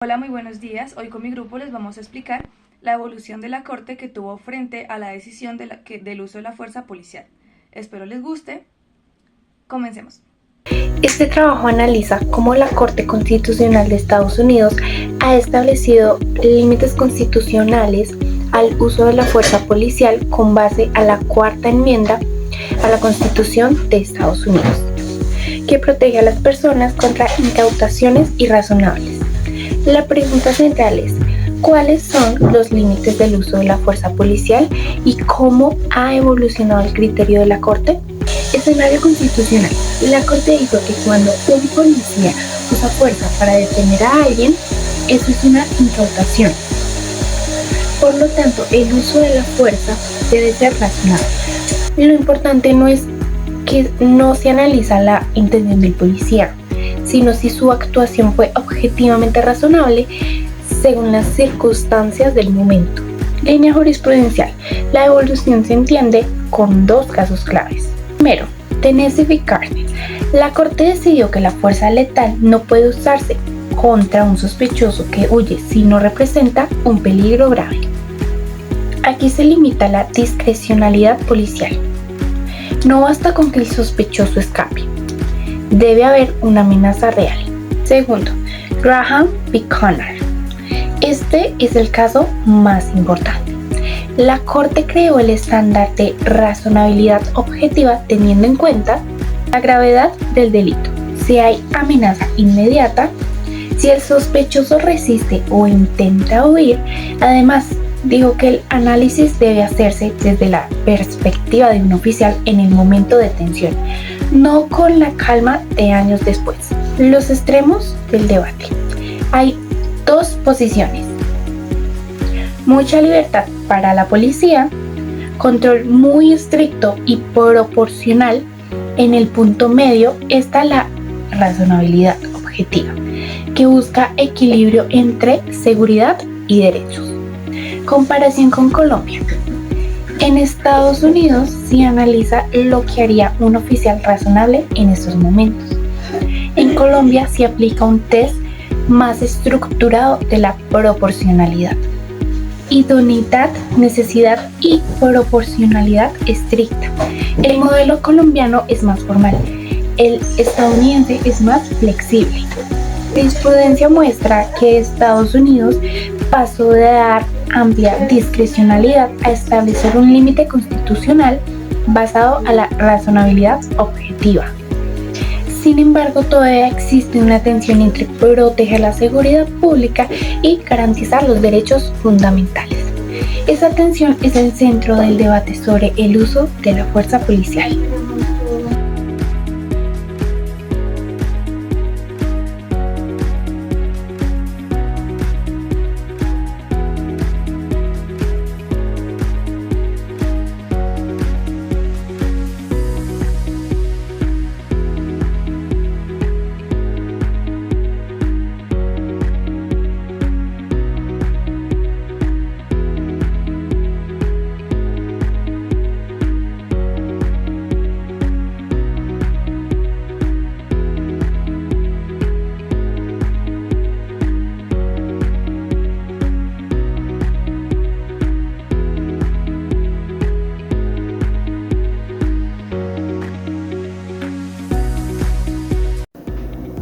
Hola, muy buenos días. Hoy con mi grupo les vamos a explicar la evolución de la Corte que tuvo frente a la decisión del uso de la fuerza policial. Espero les guste. Comencemos. Este trabajo analiza cómo la Corte Constitucional de Estados Unidos ha establecido límites constitucionales al uso de la fuerza policial con base a la Cuarta Enmienda a la Constitución de Estados Unidos, que protege a las personas contra incautaciones irrazonables. La pregunta central es: ¿cuáles son los límites del uso de la fuerza policial y cómo ha evolucionado el criterio de la Corte? Escenario constitucional. La Corte dijo que cuando un policía usa fuerza para detener a alguien, eso es una incautación. Por lo tanto, el uso de la fuerza debe ser razonable. Lo importante no es que no se analiza la intención del policía, sino si su actuación fue objetivamente razonable según las circunstancias del momento. Línea jurisprudencial. La evolución se entiende con dos casos claves. Primero, Tennessee v. Garner. La Corte decidió que la fuerza letal no puede usarse contra un sospechoso que huye si no representa un peligro grave. Aquí se limita la discrecionalidad policial. No basta con que el sospechoso escape. Debe haber una amenaza real. Segundo, Graham v. Conner. Este es el caso más importante. La Corte creó el estándar de razonabilidad objetiva teniendo en cuenta la gravedad del delito, si hay amenaza inmediata, si el sospechoso resiste o intenta huir. Además, dijo que el análisis debe hacerse desde la perspectiva de un oficial en el momento de detención, no con la calma de años después. Los extremos del debate. Hay dos posiciones: mucha libertad para la policía, control muy estricto y proporcional. En el punto medio está la razonabilidad objetiva, que busca equilibrio entre seguridad y derechos. Comparación con Colombia. En Estados Unidos se analiza lo que haría un oficial razonable en estos momentos. En Colombia se aplica un test más estructurado de la proporcionalidad. Idoneidad, necesidad y proporcionalidad estricta. El modelo colombiano es más formal, el estadounidense es más flexible. La jurisprudencia muestra que Estados Unidos pasó de dar amplia discrecionalidad a establecer un límite constitucional basado a la razonabilidad objetiva. Sin embargo, todavía existe una tensión entre proteger la seguridad pública y garantizar los derechos fundamentales. Esa tensión es el centro del debate sobre el uso de la fuerza policial.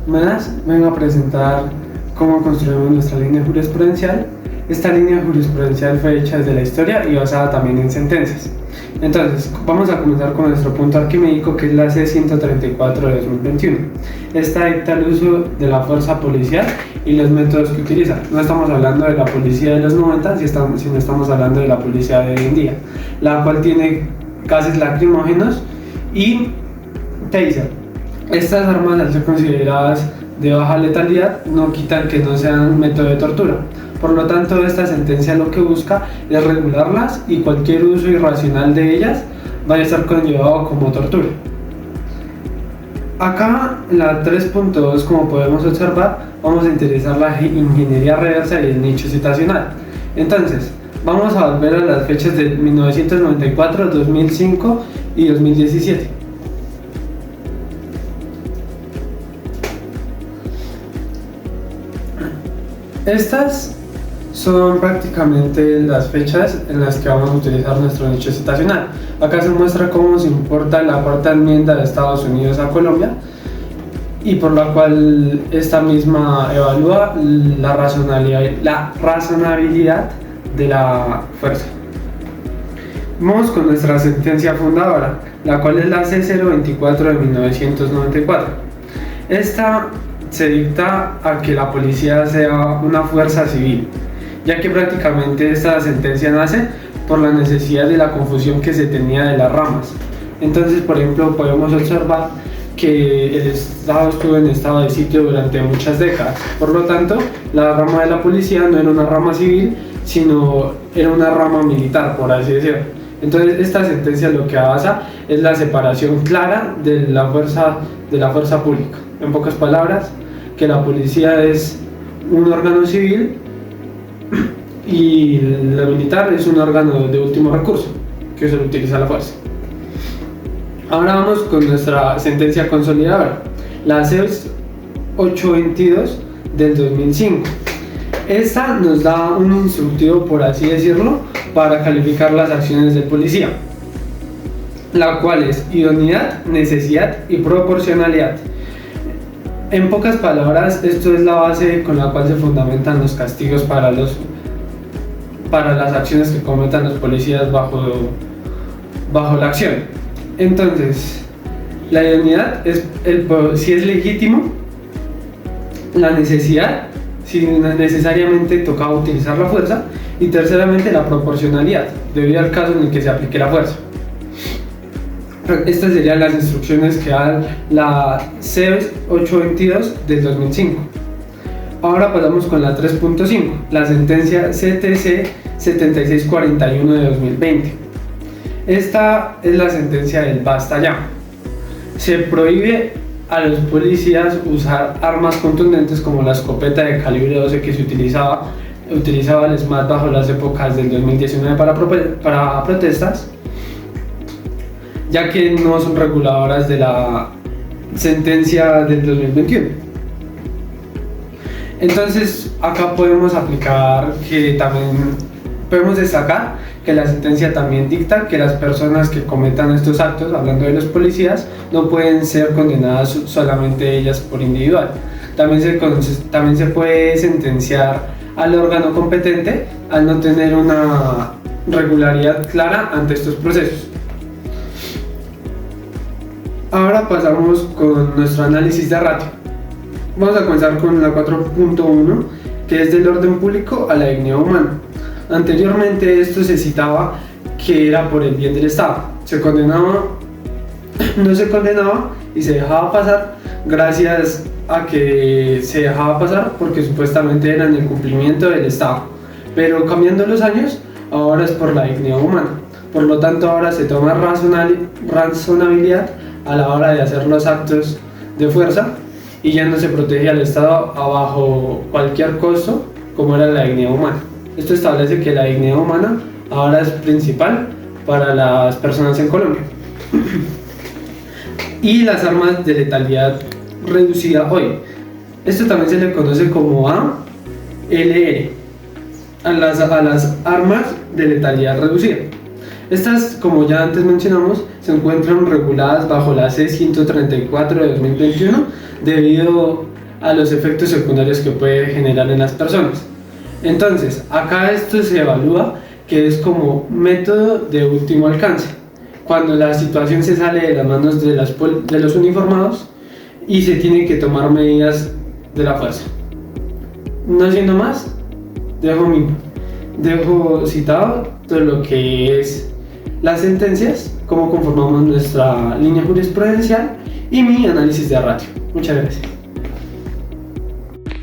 Más vengo a presentar cómo construimos nuestra línea jurisprudencial. Esta línea jurisprudencial fue hecha desde la historia y basada también en sentencias. Entonces, vamos a comenzar con nuestro punto arquimédico, que es la C-134 de 2021. Esta dicta el uso de la fuerza policial y los métodos que utiliza. No estamos hablando de la policía de los 90, sino estamos hablando de la policía de hoy en día, la cual tiene gases lacrimógenos y taser. Estas armas, al ser consideradas de baja letalidad, no quitan que no sean un método de tortura. Por lo tanto, esta sentencia lo que busca es regularlas y cualquier uso irracional de ellas vaya a estar conllevado como tortura. Acá en la 3.2, como podemos observar, vamos a utilizar la ingeniería reversa y el nicho citacional. Entonces, vamos a volver a las fechas de 1994, 2005 y 2017. Estas son prácticamente las fechas en las que vamos a utilizar nuestro nicho citacional. Acá se muestra cómo se importa la cuarta enmienda de Estados Unidos a Colombia y por la cual esta misma evalúa la razonabilidad de la fuerza. Vamos con nuestra sentencia fundadora, la cual es la C024 de 1994. Esta se dicta a que la policía sea una fuerza civil, ya que prácticamente esta sentencia nace por la necesidad de la confusión que se tenía de las ramas. Entonces, por ejemplo, podemos observar que el Estado estuvo en estado de sitio durante muchas décadas. Por lo tanto, la rama de la policía no era una rama civil, sino era una rama militar, por así decirlo. Entonces, esta sentencia lo que basa es la separación clara de la fuerza pública. En pocas palabras, que la policía es un órgano civil y la militar es un órgano de último recurso, que solo utiliza la fuerza. Ahora vamos con nuestra sentencia consolidadora, la C822 del 2005. Esta nos da un instructivo, por así decirlo, para calificar las acciones del policía, la cual es idoneidad, necesidad y proporcionalidad. En pocas palabras, esto es la base con la cual se fundamentan los castigos para las acciones que cometan los policías bajo la acción. Entonces, la idoneidad es si es legítimo, la necesidad, si necesariamente tocaba utilizar la fuerza, y terceramente la proporcionalidad, debido al caso en el que se aplique la fuerza. Estas serían las instrucciones que da la C822 del 2005. Ahora pasamos con la 3.5, la sentencia CTC 7641 de 2020. Esta es la sentencia del basta ya. Se prohíbe a los policías usar armas contundentes como la escopeta de calibre 12 que se utilizaba el SMAT bajo las épocas del 2019 para protestas, ya que no son reguladoras de la sentencia del 2021. Entonces, acá podemos aplicar que también podemos destacar que la sentencia también dicta que las personas que cometan estos actos, hablando de los policías, no pueden ser condenadas solamente ellas por individual. También se puede sentenciar al órgano competente al no tener una regularidad clara ante estos procesos. Ahora pasamos con nuestro análisis de ratio. Vamos a comenzar con la 4.1, que es del orden público a la dignidad humana. Anteriormente esto se citaba que era por el bien del Estado. No se condenaba y se dejaba pasar gracias a que se dejaba pasar porque supuestamente era en el cumplimiento del Estado. Pero cambiando los años, ahora es por la dignidad humana. Por lo tanto, ahora se toma razonabilidad a la hora de hacer los actos de fuerza y ya no se protege al Estado bajo cualquier costo como era la dignidad humana. Esto establece que la dignidad humana ahora es principal para las personas en Colombia. Y las armas de letalidad reducida hoy. Esto también se le conoce como ALR, a las armas de letalidad reducida. Estas, como ya antes mencionamos, se encuentran reguladas bajo la C134 de 2021 debido a los efectos secundarios que puede generar en las personas. Entonces, acá esto se evalúa que es como método de último alcance, cuando la situación se sale de las manos de los uniformados y se tienen que tomar medidas de la fuerza. No siendo más, dejo citado todo lo que es las sentencias, cómo conformamos nuestra línea jurisprudencial y mi análisis de ratio. Muchas gracias.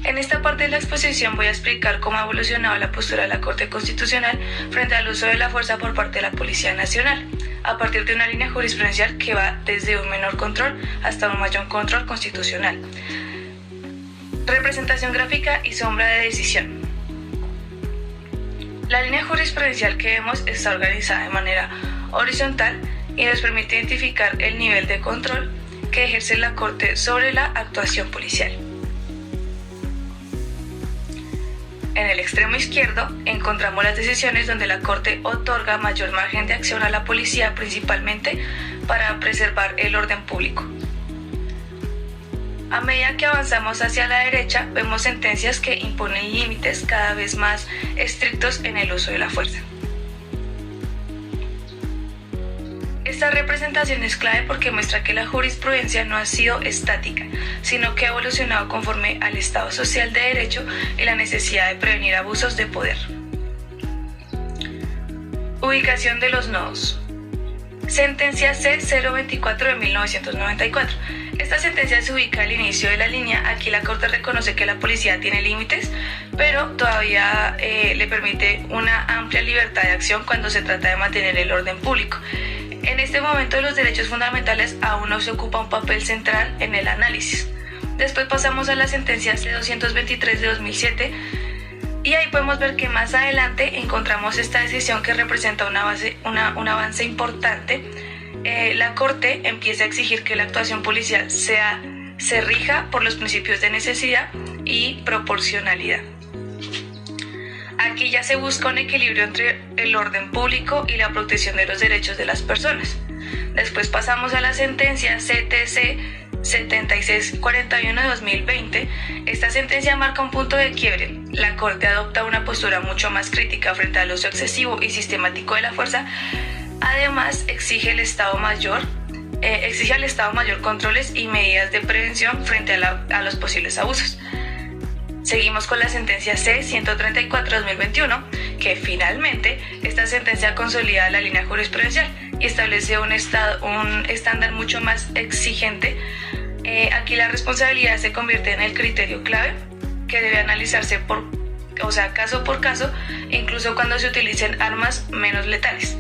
En esta parte de la exposición voy a explicar cómo ha evolucionado la postura de la Corte Constitucional frente al uso de la fuerza por parte de la Policía Nacional, a partir de una línea jurisprudencial que va desde un menor control hasta un mayor control constitucional. Representación gráfica y sombra de decisión. La línea jurisprudencial que vemos está organizada de manera horizontal y nos permite identificar el nivel de control que ejerce la Corte sobre la actuación policial. En el extremo izquierdo encontramos las decisiones donde la Corte otorga mayor margen de acción a la policía, principalmente para preservar el orden público. A medida que avanzamos hacia la derecha, vemos sentencias que imponen límites cada vez más estrictos en el uso de la fuerza. Esta representación es clave porque muestra que la jurisprudencia no ha sido estática, sino que ha evolucionado conforme al Estado social de derecho y la necesidad de prevenir abusos de poder. Ubicación de los nodos. Sentencia C-024 de 1994. Esta sentencia se ubica al inicio de la línea. Aquí la Corte reconoce que la policía tiene límites, pero todavía le permite una amplia libertad de acción cuando se trata de mantener el orden público. En este momento los derechos fundamentales aún no se ocupa un papel central en el análisis. Después pasamos a la sentencia C-223 de 2007 y ahí podemos ver que más adelante encontramos esta decisión que representa un avance importante. La Corte empieza a exigir que la actuación policial se rija por los principios de necesidad y proporcionalidad. Aquí ya se busca un equilibrio entre el orden público y la protección de los derechos de las personas. Después pasamos a la sentencia CTC 7641 de 2020. Esta sentencia marca un punto de quiebre. La Corte adopta una postura mucho más crítica frente al uso excesivo y sistemático de la fuerza. Además, exige al Estado Mayor controles y medidas de prevención frente a los posibles abusos. Seguimos con la sentencia C-134-2021, que finalmente esta sentencia consolida la línea jurisprudencial y establece un estándar mucho más exigente. Aquí la responsabilidad se convierte en el criterio clave que debe analizarse caso por caso, incluso cuando se utilicen armas menos letales.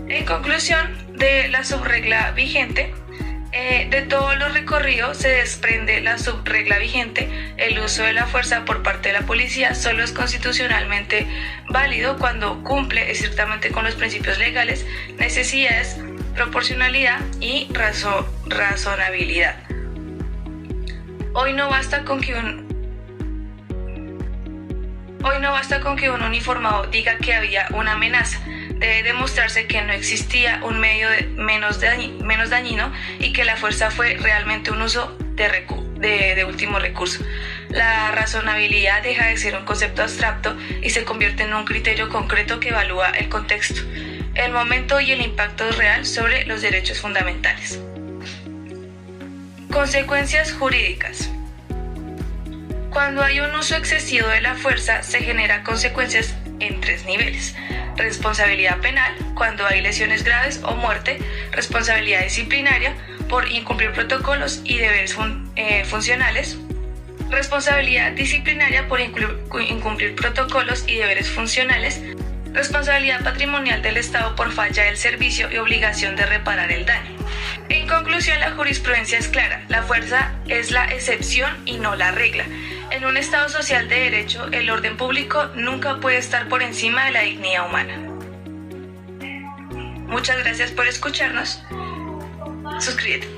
En conclusión de la subregla vigente, de todos los recorridos se desprende la subregla vigente: el uso de la fuerza por parte de la policía solo es constitucionalmente válido cuando cumple estrictamente con los principios legales, necesidades, proporcionalidad y razonabilidad. Hoy no basta con que un uniformado diga que había una amenaza. Debe demostrarse que no existía un medio menos dañino y que la fuerza fue realmente un uso de último recurso. La razonabilidad deja de ser un concepto abstracto y se convierte en un criterio concreto que evalúa el contexto, el momento y el impacto real sobre los derechos fundamentales. Consecuencias jurídicas. Cuando hay un uso excesivo de la fuerza, se generan consecuencias en 3 niveles. Responsabilidad penal, cuando hay lesiones graves o muerte. Responsabilidad disciplinaria, por incumplir protocolos y deberes funcionales. Responsabilidad disciplinaria por incumplir protocolos y deberes funcionales. Responsabilidad patrimonial del Estado por falla del servicio y obligación de reparar el daño. En conclusión, la jurisprudencia es clara: la fuerza es la excepción y no la regla. En un Estado social de derecho, el orden público nunca puede estar por encima de la dignidad humana. Muchas gracias por escucharnos. Suscríbete.